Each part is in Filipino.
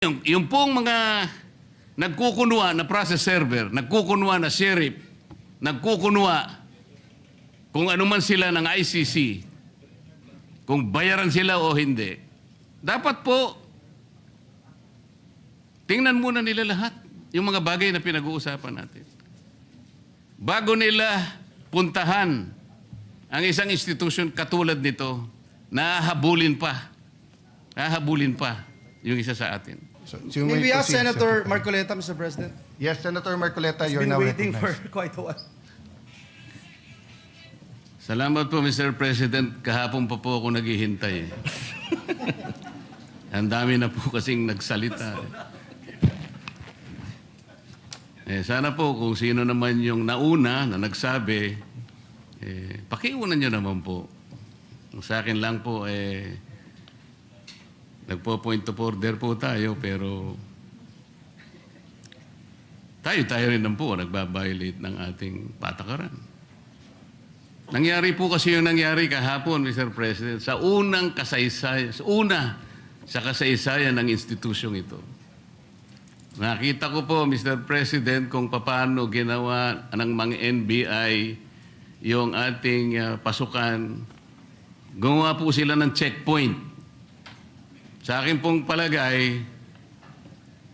Yung pong mga nagkukunwa na process server, nagkukunwa na sheriff, nagkukunwa kung ano man sila ng ICC, kung bayaran sila o hindi, dapat po tingnan muna nila lahat yung mga bagay na pinag-uusapan natin. Bago nila puntahan ang isang institusyon katulad nito, nahahabulin pa yung isa sa atin. So you May we ask proceed, Senator Marcoleta, Mr. President? Yes, Senator Marcoleta, you're Been now waiting for recognized. quite a while. Salamat po, Mr. President. Kahapon pa po ako naghihintay. Ang dami na po kasing nagsalita. Sana po kung sino naman yung nauna na nagsabi, pakiunan nyo naman po. Sa akin lang po, nagpo-point of order po tayo, pero tayo rin naman po nagbabiolate ng ating patakaran. Nangyari po kasi yung nangyari kahapon, Mr. President, sa unang kasaysayan, sa kasaysayan ng institusyong ito. Nakita ko po, Mr. President, kung paano ginawa ng mga NBI yung ating pasukan. Gumawa po sila ng checkpoint. Sa akin pong palagay,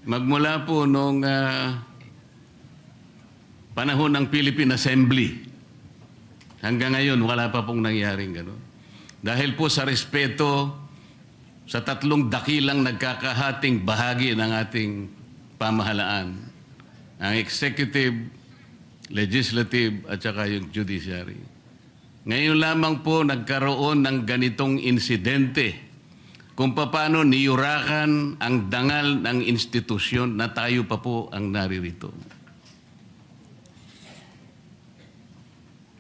magmula po nung panahon ng Philippine Assembly, hanggang ngayon, wala pa pong nangyaring gano'n. Dahil po sa respeto sa tatlong dakilang nagkakahating bahagi ng ating pamahalaan, ang executive, legislative, at saka yung judiciary. Ngayon lamang po nagkaroon ng ganitong insidente kung paano niyurakan ang dangal ng institusyon na tayo pa po ang naririto.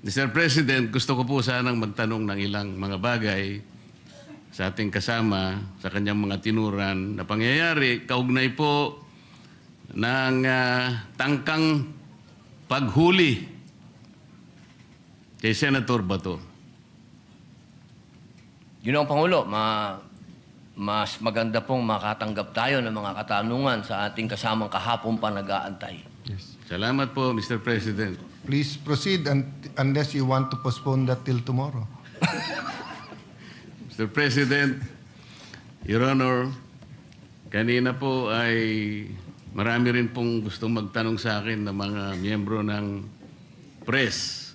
Mr. President, gusto ko po sanang magtanong ng ilang mga bagay sa ating kasama, sa kanyang mga tinuran na pangyayari, kaugnay po ng tangkang paghuli kay Senator Bato. Yun ang Pangulo, mas maganda pong makatanggap tayo ng mga katanungan sa ating kasamang kahapon pa nag-aantay. Yes. Salamat po, Mr. President. Please proceed unless you want to postpone that till tomorrow. Mr. President, Your Honor, kanina po ay marami rin pong gustong magtanong sa akin ng mga miyembro ng press.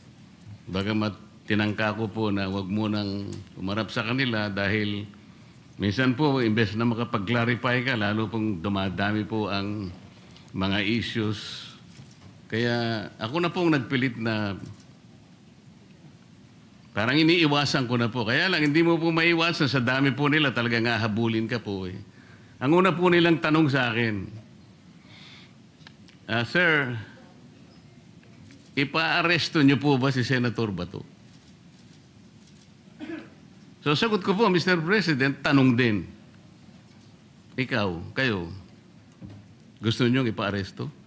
Bagamat tinangka ko po na wag munang umarap sa kanila dahil minsan po, imbes na makapag-clarify ka, lalo pong dumadami po ang mga issues. Kaya ako na pong nagpilit na parang iniiwasan ko na po. Kaya lang, hindi mo po maiwasan. Sa dami po nila, talagang hahabulin ka po. Ang una po nilang tanong sa akin, Sir, ipa-aresto niyo po ba si Senator Bato? So, sagot ko po, Mr. President, tanong din. Ikaw, kayo, gusto niyo ipa-aresto?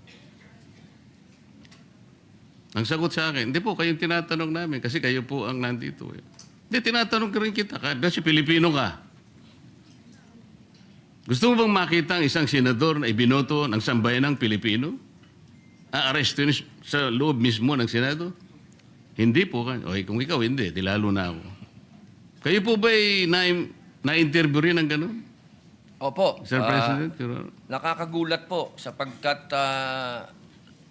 Ang sagot sa akin, hindi po, kayong tinatanong namin kasi kayo po ang nandito. Hindi, tinatanong ka rin kita kasi Pilipino ka. Gusto mo bang makita ang isang senador na ibinoto ng sambayanang Pilipino? Aaresto sa loob mismo ng Senado? Hindi po. O kung ikaw hindi, lalo na ako. Kayo po ba'y na-interview rin ng gano'n? Opo. Sir President? Nakakagulat po sapagkat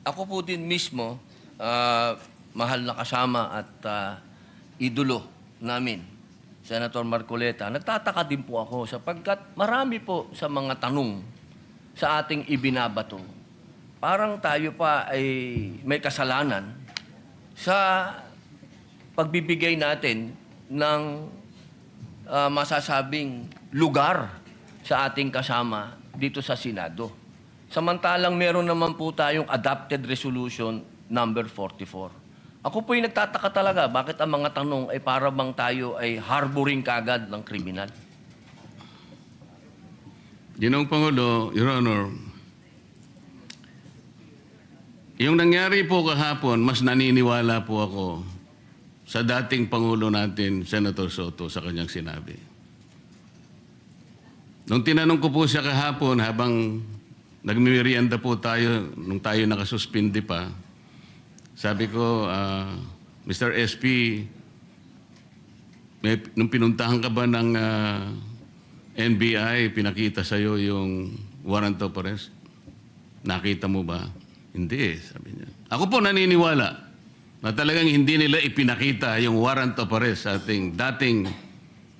ako po din mismo, mahal na kasama at idolo namin, Senator Marcoleta. Nagtataka din po ako sapagkat marami po sa mga tanong sa ating ibinabato. Parang tayo pa ay may kasalanan sa pagbibigay natin ng masasabing lugar sa ating kasama dito sa Senado. Samantalang meron naman po tayong adopted resolution number 44. Ako po'y nagtataka talaga bakit ang mga tanong ay para bang tayo ay harboring kagad ng kriminal. Ginoong Pangulo, Your Honor, yung nangyari po kahapon, mas naniniwala po ako sa dating Pangulo natin, Senator Soto, sa kanyang sinabi. Nung tinanong ko po siya kahapon habang nagmimerienda po tayo, nung tayo nakasuspindi pa, sabi ko, Mr. SP, nung pinuntahan ka ba ng NBI, pinakita sa'yo yung warrant of arrest? Nakita mo ba? Hindi, sabi niya. Ako po naniniwala na talagang hindi nila ipinakita yung warrant of arrest sa ating dating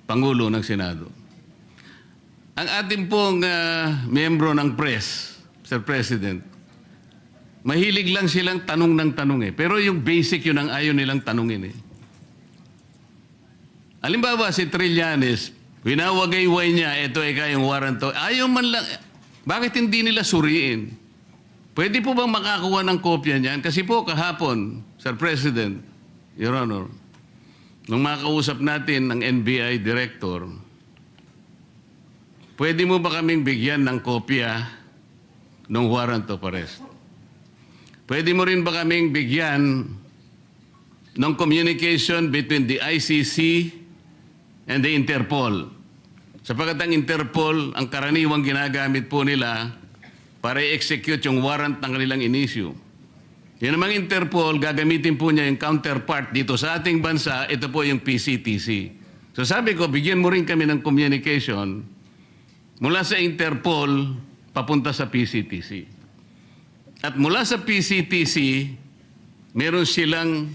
Pangulo ng Senado. Ang ating pong miyembro ng press, Mr. President, mahilig lang silang tanong ng tanong eh. Pero yung basic yun ang ayaw nilang tanungin eh. Halimbawa si Trillanes, winawagayway niya, ito yung warrant to. Ayaw man lang, bakit hindi nila suriin? Pwede po bang makakuha ng kopya niyan? Kasi po kahapon, Sir President, Your Honor, nung makausap natin ng NBI Director, pwede mo ba kaming bigyan ng kopya ng warrant of arrest? Pwede mo rin ba kaming bigyan ng communication between the ICC and the Interpol? Sapagkat ang Interpol, ang karaniwang ginagamit po nila para i-execute yung warrant ng kanilang inisyu. Yan namang Interpol, gagamitin po niya yung counterpart dito sa ating bansa, ito po yung PCTC. So sabi ko, bigyan mo rin kami ng communication mula sa Interpol papunta sa PCTC. At mula sa PCTC, meron silang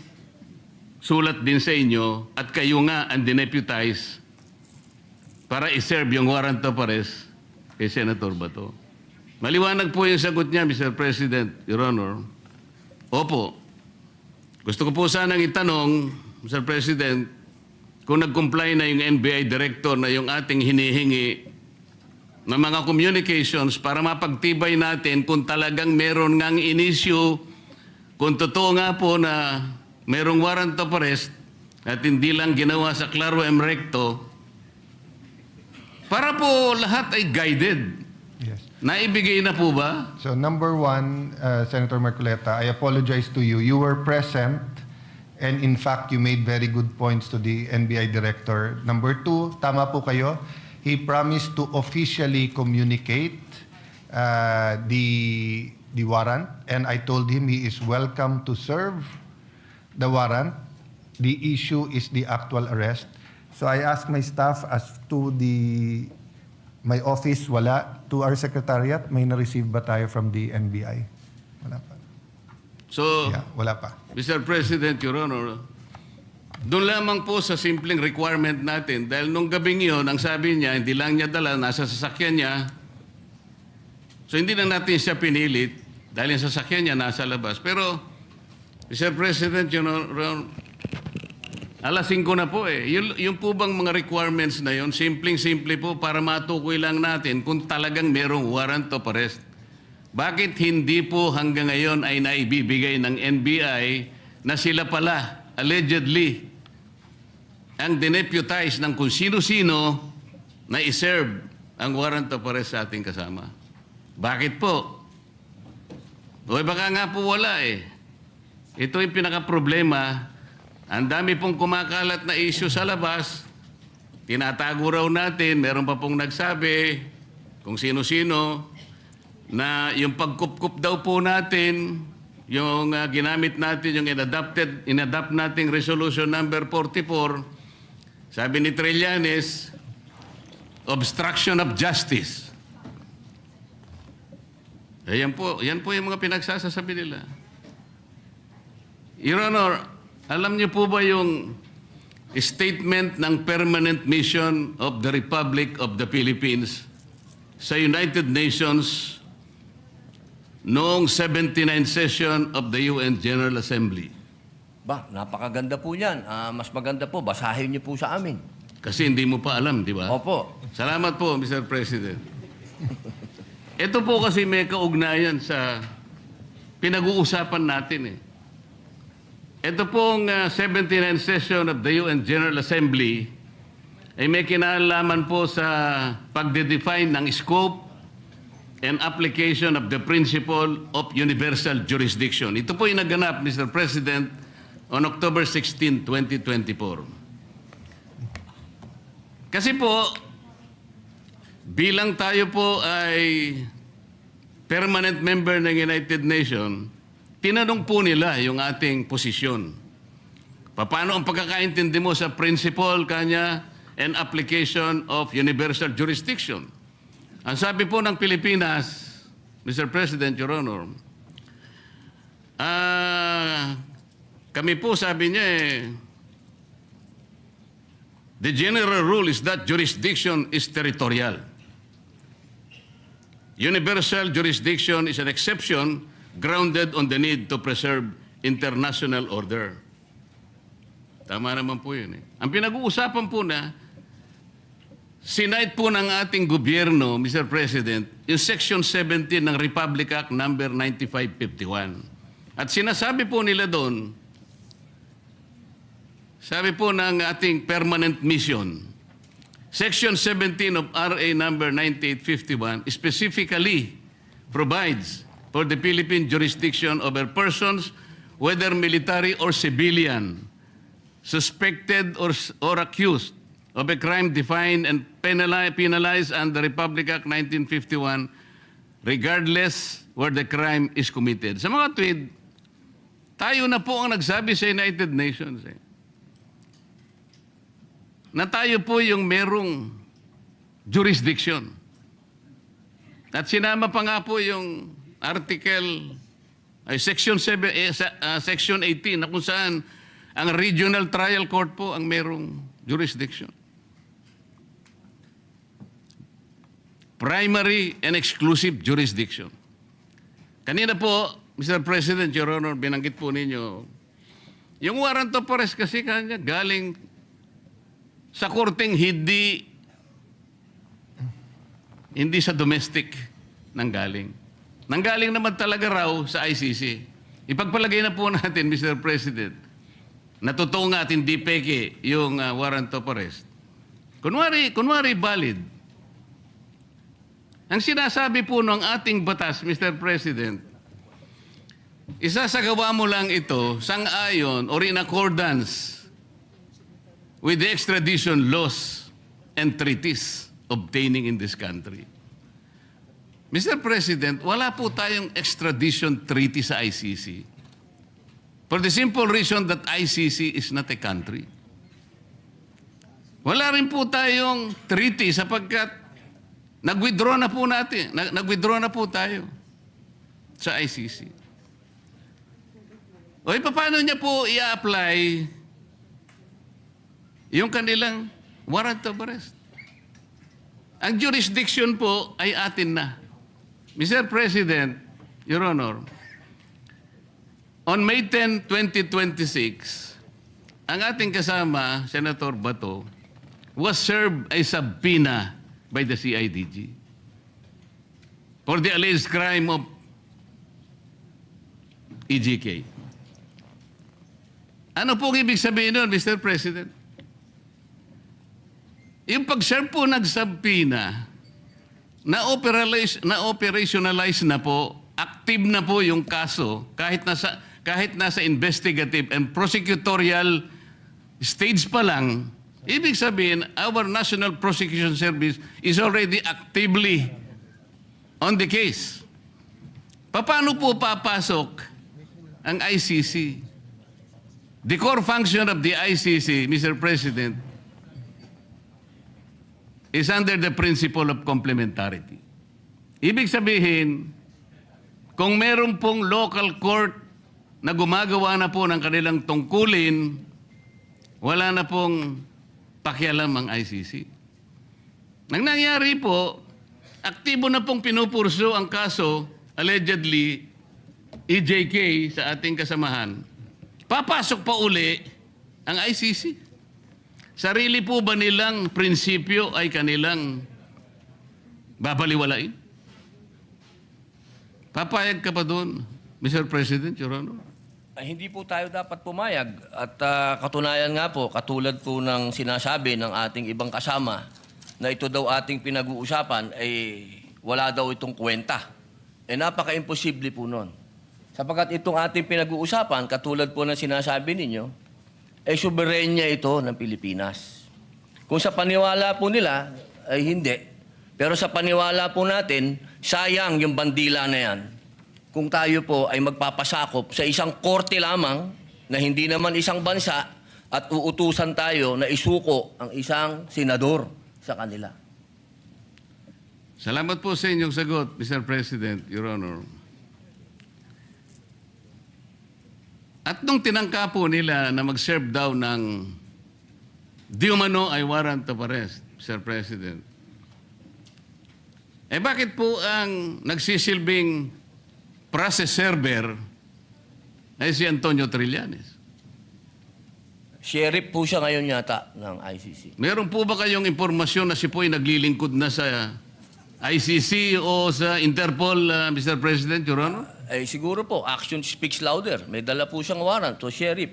sulat din sa inyo at kayo nga ang dineputize para iserve yung warrant of arrest kay Senator Bato. Maliwanag po yung sagot niya, Mr. President, Your Honor. Opo. Gusto ko po sanang itanong, Mr. President, kung nag-comply na yung NBI Director na yung ating hinihingi ng mga communications para mapagtibay natin kung talagang meron ngang inisyu, kung totoo nga po na merong warrant of arrest at hindi lang ginawa sa claro em recto, para po lahat ay guided. Yes. Naibigay na po ba? So number one, Senator Marcoleta, I apologize to you. You were present and in fact, you made very good points to the NBI Director. Number two, tama po kayo. He promised to officially communicate the warrant, and I told him he is welcome to serve the warrant. The issue is the actual arrest. So I asked my staff as to my office, wala. To our secretariat, may na-receive ba tayo from the NBI? Wala pa. So, Yeah, wala pa. Mr. President, Your Honor, doon lamang po sa simpleng requirement natin, dahil nung gabing yun, ang sabi niya, hindi lang niya dala, nasa sasakyan niya. So hindi na natin siya pinilit, dahil yung sasakyan niya nasa labas. Pero, Mr. President, Your Honor, alas 5 na po eh. Yung po bang mga requirements na yun, simpleng-simple po para matukoy lang natin kung talagang merong warrant of arrest. Bakit hindi po hanggang ngayon ay naibibigay ng NBI na sila pala, allegedly, ang dineputize ng kung sino-sino na iserve ang warrant of arrest sa ating kasama? Bakit po? O baka nga po wala eh. Ito yung pinaka-problema. Ang dami pong kumakalat na issue sa labas. Tinatago raw natin. Meron pa pong nagsabi kung sino-sino na yung pagkup-kup daw po natin, yung ginamit natin, yung inadapt nating resolution number 44, sabi ni Trillanes, obstruction of justice. Yan po yung mga pinagsasasabi nila. Your Honor, alam niyo po ba yung statement ng Permanent Mission of the Republic of the Philippines sa United Nations noong 79th session of the UN General Assembly? Ba, napakaganda po niyan. Mas maganda po, basahin niyo po sa amin. Kasi hindi mo pa alam, di ba? Opo. Salamat po, Mr. President. Ito po kasi may kaugnayan sa pinag-uusapan natin eh. Ito pong 79th session of the UN General Assembly ay may kinalaman po sa pagde-define ng scope and application of the principle of universal jurisdiction. Ito po yung naganap, Mr. President, on October 16, 2024. Kasi po, bilang tayo po ay permanent member ng United Nations, tinanong po nila yung ating posisyon. Paano ang pagkakaintindi mo sa principle kanya and application of universal jurisdiction? Ang sabi po ng Pilipinas, Mr. President, Your Honor, kami po sabi niya the general rule is that jurisdiction is territorial. Universal jurisdiction is an exception grounded on the need to preserve international order. Tama naman po yun. Ang pinag-uusapan po na, sinight po ng ating gobyerno, Mr. President, yung Section 17 ng Republic Act number 9551. At sinasabi po nila doon, sabi po ng ating permanent mission, Section 17 of RA number 9851 specifically provides for the Philippine jurisdiction over persons, whether military or civilian, suspected or accused of a crime defined and penalized under Republic Act 1951, regardless where the crime is committed. Sa mga tweet, tayo na po ang nagsabi sa United Nations na tayo po yung merong jurisdiction. At sinama pa nga po yung Section 18 na kung saan ang Regional Trial Court po ang merong jurisdiction. Primary and exclusive jurisdiction. Kanina po, Mr. President, Your Honor, binanggit po ninyo, yung warrant of arrest kasi kanya galing sa korteng hindi sa domestic nanggaling. Nanggaling naman talaga raw sa ICC. Ipagpalagay na po natin, Mr. President, na totoo nga at hindi peke yung warrant of arrest. Kunwari valid. Ang sinasabi po ng ating batas, Mr. President, isasagawa mo lang ito sang-ayon or in accordance with the extradition laws and treaties obtaining in this country. Mr. President, wala po tayong extradition treaty sa ICC for the simple reason that ICC is not a country. Wala rin po tayong treaty sapagkat nag-withdraw na po tayo sa ICC. O paano niya po i-apply yung kanilang warrant of arrest? Ang jurisdiction po ay atin na. Mr. President, Your Honor, on May 10, 2026, ang ating kasama, Senator Bato, was served a subpoena by the CIDG for the alleged crime of EJK. Ano pong ibig sabihin nun, Mr. President? Yung pag-serve po nag-subpoena, na-operationalize na po, active na po yung kaso kahit nasa investigative and prosecutorial stage pa lang, ibig sabihin, our National Prosecution Service is already actively on the case. Paano po papasok ang ICC? The core function of the ICC, Mr. President, is under the principle of complementarity. Ibig sabihin, kung meron pong local court na gumagawa na po ng kanilang tungkulin, wala na pong pakialam ang ICC. Nang nangyari po, aktibo na pong pinupurso ang kaso, allegedly, EJK sa ating kasamahan. Papasok pa uli ang ICC. Sarili po ba nilang prinsipyo ay kanilang babaliwalain? Papayag ka pa doon, Mr. President, Your Honor? Hindi po tayo dapat pumayag. At katunayan nga po, katulad po ng sinasabi ng ating ibang kasama na ito daw ating pinag-uusapan, ay wala daw itong kwenta. Napaka-imposible po nun. Sapagkat itong ating pinag-uusapan, katulad po ng sinasabi ninyo, soberenya ito ng Pilipinas. Kung sa paniwala po nila, ay hindi. Pero sa paniwala po natin, sayang yung bandila na yan kung tayo po ay magpapasakop sa isang korte lamang na hindi naman isang bansa at uutusan tayo na isuko ang isang senador sa kanila. Salamat po sa inyong sagot, Mr. President, Your Honor. At nung tinangka po nila na mag-serve daw ng di umano ay warrant of arrest, Mr. President, bakit po ang nagsisilbing process server ay si Antonio Trillanes? Sheriff po siya ngayon yata ng ICC. Meron po ba kayong impormasyon na si po ay naglilingkod na sa ICC o sa Interpol, Mr. President, Your Honor? Siguro po, action speaks louder. May dala po siyang warrant, so sheriff.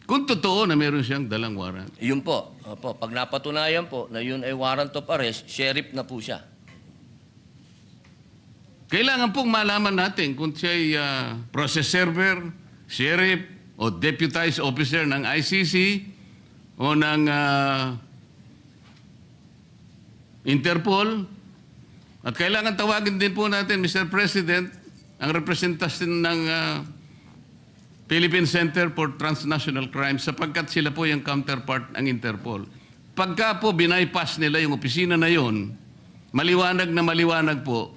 Kung totoo na meron siyang dalang warrant. Yun po. Opo, pag napatunayan po na yun ay warrant of arrest, sheriff na po siya. Kailangan pong malaman natin kung siya ay process server, sheriff, o deputized officer ng ICC o ng Interpol. At kailangan tawagin din po natin, Mr. President, ang representasyon ng Philippine Center for Transnational Crime sapagkat sila po yung counterpart ng Interpol. Pagka po bypass nila yung opisina na yon, maliwanag na maliwanag po,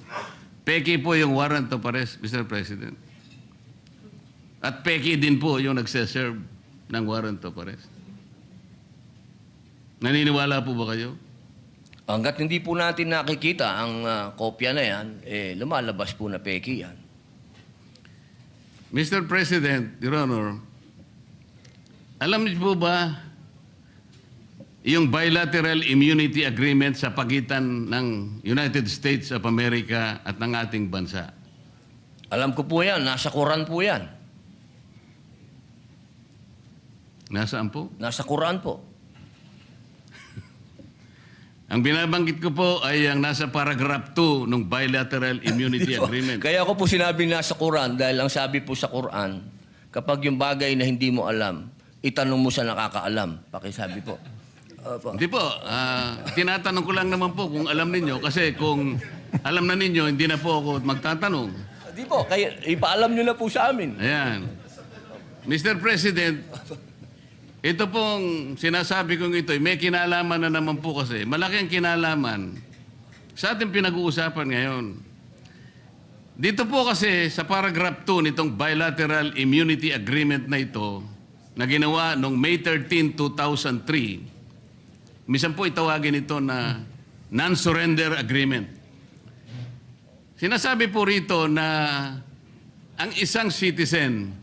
peki po yung warrant of arrest, Mr. President. At peki din po yung nagseserve ng warrant of arrest. Naniniwala po ba kayo? Hanggat hindi po natin nakikita ang kopya na yan, lumalabas po na peki yan. Mr. President, Your Honor, alam niyo po ba yung bilateral immunity agreement sa pagitan ng United States of America at ng ating bansa? Alam ko po yan, nasa Quran po yan. Nasaan po? Nasa Quran po. Ang binabanggit ko po ay ang nasa paragraph 2 ng bilateral immunity agreement. Kaya ako po sinabing nasa Quran dahil ang sabi po sa Quran, kapag yung bagay na hindi mo alam, itanong mo sa nakakaalam. Pakisabi po. Opo. Hindi po. Tinatanong ko lang naman po kung alam ninyo kasi kung alam na ninyo, hindi na po ako magtatanong. Di po, kaya ipaalam nyo na po sa amin. Ayan. Mr. President, ito pong sinasabi kong ito, may kinalaman na naman po kasi. Malaki ang kinalaman sa ating pinag-uusapan ngayon. Dito po kasi sa paragraph 2 nitong bilateral immunity agreement na ito na ginawa noong May 13, 2003, minsan po itawagin ito na non-surrender agreement. Sinasabi po rito na ang isang citizen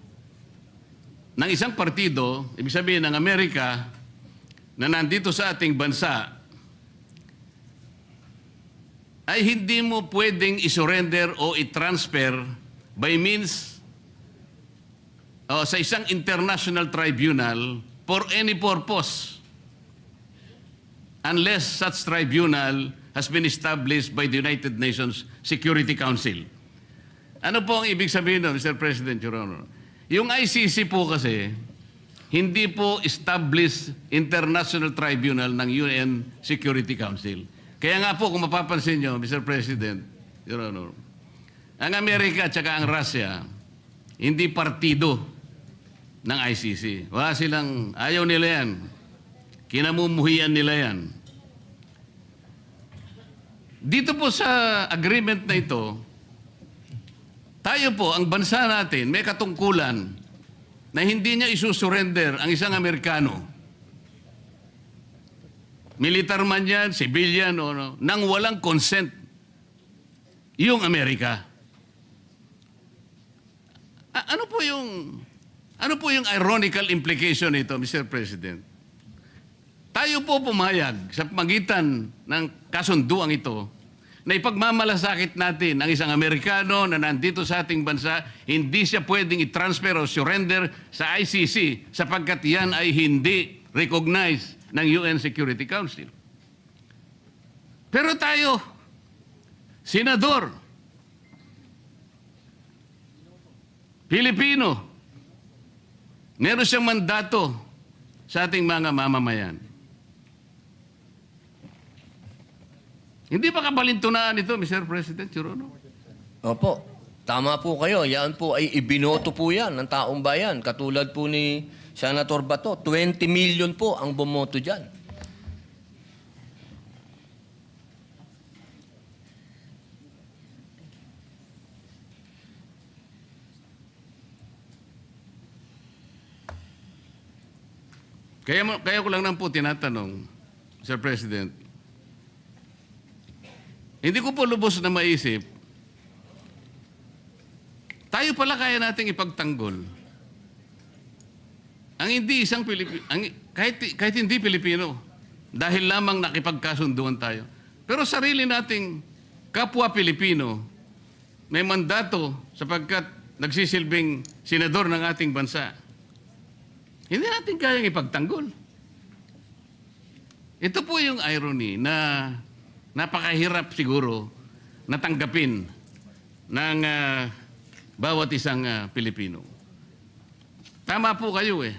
ng isang partido, ibig sabihin ng Amerika, na nandito sa ating bansa, ay hindi mo pwedeng isurrender o i-transfer by means sa isang international tribunal for any purpose unless such tribunal has been established by the United Nations Security Council. Ano po ang ibig sabihin nun, Mr. President, Your Honor? Yung ICC po kasi, hindi po established international tribunal ng UN Security Council. Kaya nga po, kung mapapansin nyo, Mr. President, Your Honor, ang Amerika at saka ang Russia, hindi partido ng ICC. Wala silang, ayaw nila yan. Kinamumuhian nila yan. Dito po sa agreement na ito, tayo po, ang bansa natin, may katungkulan na hindi niya isusurrender ang isang Amerikano. Militar man yan, civilian, o no, nang walang consent yung Amerika. Ano po yung ironical implication nito, Mr. President? Tayo po pumayag sa pagitan ng kasunduang ito na ipagmamalasakit natin ang isang Amerikano na nandito sa ating bansa, hindi siya pwedeng i-transfer o surrender sa ICC sapagkat yan ay hindi recognized ng UN Security Council. Pero tayo, senador, Pilipino, meron siyang mandato sa ating mga mamamayan. Hindi ba kabalintunaan ito, Mr. President, Your Honor? Opo, tama po kayo. Yan po ay ibinoto po yan ng taong bayan. Katulad po ni Senator Bato, 20 million po ang bumoto dyan. Kaya ko lang po tinatanong, Mr. President, hindi ko po lubos na maisip, tayo pala kaya nating ipagtanggol ang hindi isang Pilipino, kahit hindi Pilipino, dahil lamang nakipagkasunduan tayo. Pero sarili nating kapwa Pilipino, may mandato sapagkat nagsisilbing senador ng ating bansa. Hindi natin kayang ipagtanggol. Ito po yung irony na napakahirap siguro natanggapin ng bawat isang Pilipino. Tama po kayo eh.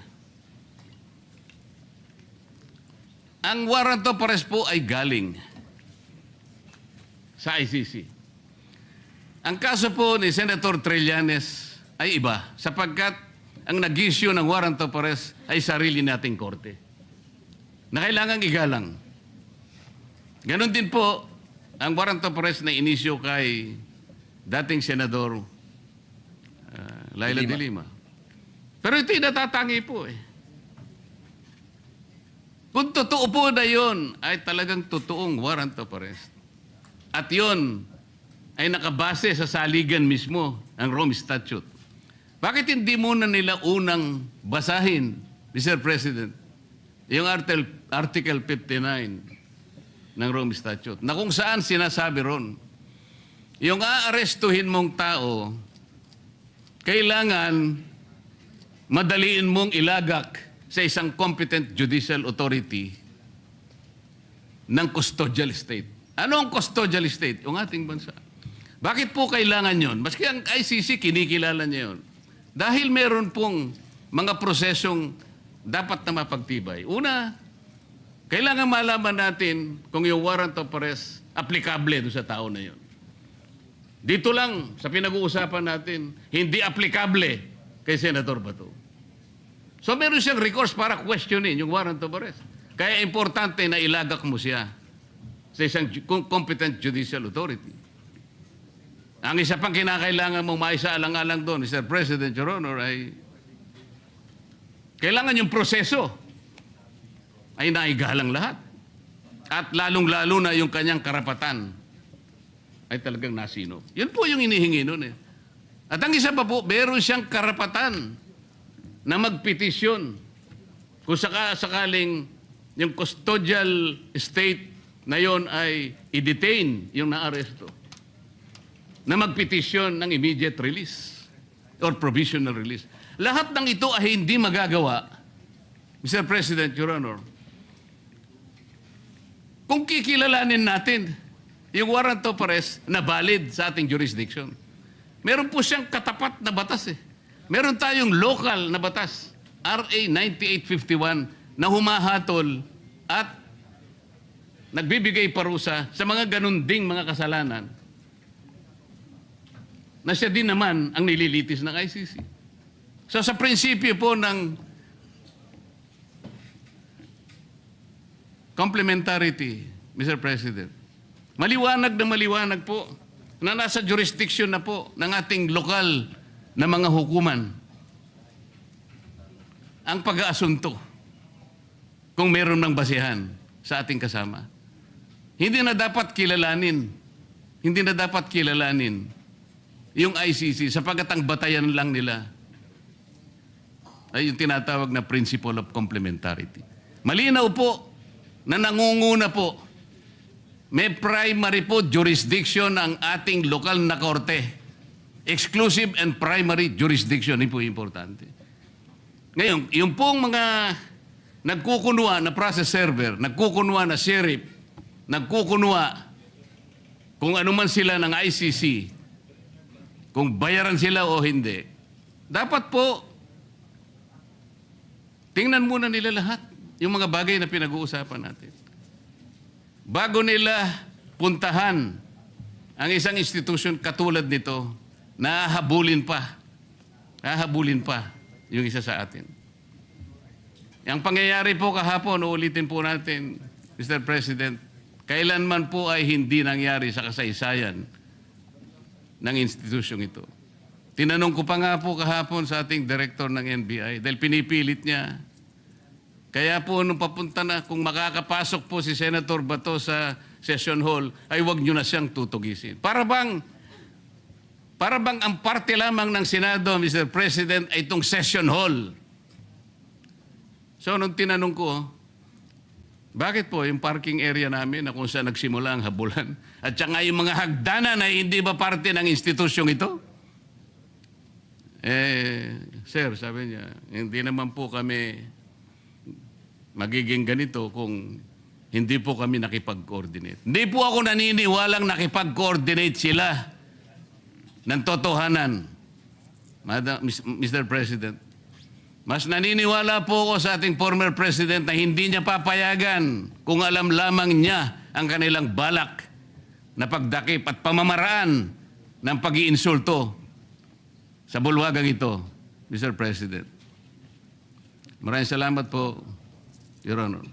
Ang warrant of arrest po ay galing sa ICC. Ang kaso po ni Senator Trillanes ay iba sapagkat ang nag-issue ng warrant of arrest ay sarili nating korte na kailangang igalang. Ganon din po ang warrant of arrest na inisyo kay dating Senador Laila de Lima. Pero ito'y natatangi po eh. Kung totoo po na yun, ay talagang totoong warrant of arrest. At yun ay nakabase sa saligan mismo, ang Rome Statute. Bakit hindi muna nila unang basahin, Mr. President, yung Article 59 ng Rome Statute, na kung saan sinasabi ron, yung aarestuhin mong tao, kailangan madaliin mong ilagak sa isang competent judicial authority ng custodial state. Ano ang custodial state? Yung ating bansa. Bakit po kailangan yon? Maski ang ICC, kinikilala niya yun. Dahil meron pong mga prosesong dapat na mapagtibay. Una, kailangan malaman natin kung yung warrant of arrest applicable doon sa tao na yun. Dito lang, sa pinag-uusapan natin, hindi applicable kay Senator Bato. So meron siyang recourse para questionin yung warrant of arrest. Kaya importante na ilagak mo siya sa isang competent judicial authority. Ang isa pang kinakailangan mong maisaalang-alang doon, Mr. President, Your Honor, ay kailangan yung proseso ay naigalang lahat. At lalong-lalo na yung kanyang karapatan ay talagang nasino. Yun po yung inihingi noon eh. At ang isa pa po, meron siyang karapatan na magpetisyon kung sakaling yung custodial state na yon ay i-detain yung naaresto, na magpetisyon ng immediate release or provisional release. Lahat ng ito ay hindi magagawa, Mr. President, Your Honor, kung kikilalanin natin yung warrant of arrest na valid sa ating jurisdiction. Meron po siyang katapat na batas eh. Meron tayong local na batas, RA 9851, na humahatol at nagbibigay parusa sa mga ganun ding mga kasalanan na siya din naman ang nililitis ng ICC. So sa prinsipyo po ng complementarity, Mr. President, maliwanag po na nasa jurisdiction na po ng ating lokal na mga hukuman ang pag-aasunto kung meron ng basihan sa ating kasama. Hindi na dapat kilalanin yung ICC sapagkat ang batayan lang nila ay yung tinatawag na principle of complementarity. Malinaw po na nangunguna po, may primary po jurisdiction ang ating lokal na korte. Exclusive and primary jurisdiction, yun po importante. Ngayon, yung pong mga nagkukunwa na process server, nagkukunwa na sheriff, nagkukunwa kung ano man sila ng ICC, kung bayaran sila o hindi, dapat po tingnan muna nila lahat yung mga bagay na pinag-uusapan natin. Bago nila puntahan ang isang institusyon katulad nito, nahahabulin pa. Nahahabulin pa yung isa sa atin. Ang pangyayari po kahapon, uulitin po natin, Mr. President, kailanman po ay hindi nangyari sa kasaysayan ng institusyong ito. Tinanong ko pa nga po kahapon sa ating director ng NBI dahil pinipilit niya. Kaya po nung papunta na, kung makakapasok po si Senator Bato sa session hall, ay wag nyo na siyang tutugisin. Para bang ang parte lamang ng Senado, Mr. President, ay itong session hall. So nung tinanong ko, bakit po yung parking area namin na kung saan nagsimula ang habulan at saka yung mga hagdanan ay hindi ba parte ng institusyong ito? Sir, sabi niya, hindi naman po kami magiging ganito kung hindi po kami nakipag-coordinate. Hindi po ako naniniwalang nakipag-coordinate sila ng totohanan. Mr. President, mas naniniwala po ako sa ating former President na hindi niya papayagan kung alam lamang niya ang kanilang balak na pagdakip at pamamaraan ng pag-iinsulto sa bulwagang ito, Mr. President. Maraming salamat po, Your Honor.